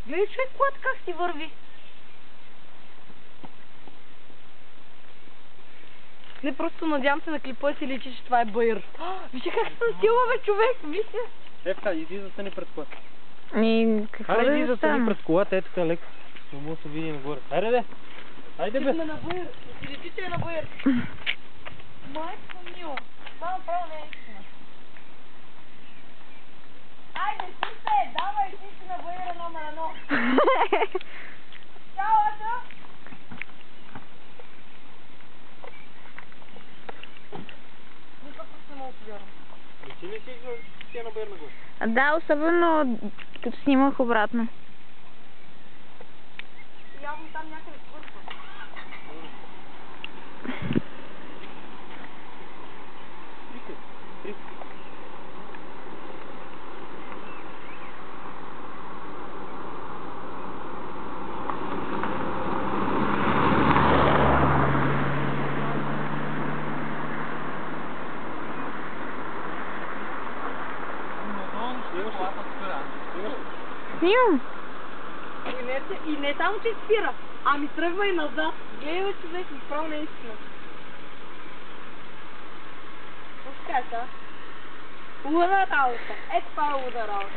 Гледай, човек, колата как си върви. Не, просто надявам се на клипа си личи, че това е баир. Вижте как се насила, бе, човек, вижте. Евка, иди застани пред колата. Какво Хайде, иди да застани стане? пред колата, е така леко. Не мога да се види нагоре. Хайде, бе. Хайде, бе. Сме на баир. Да си личи, че е на баир. Майко мило. Това направо не е истина. Айде, сисе, давай, ти си на баира номер 1. Чао, Ачо! Никак не мога да повярвам. Личи ли си, че ти е на баир нагоре? Да, особено като снимах обратно. Явно там някъде свършва. Снимам. И не само, че спира, ами тръгва и назад. Гледай, човек, направо не е истина. Какво ще кажа? Луда работа. Е, това е луда работа.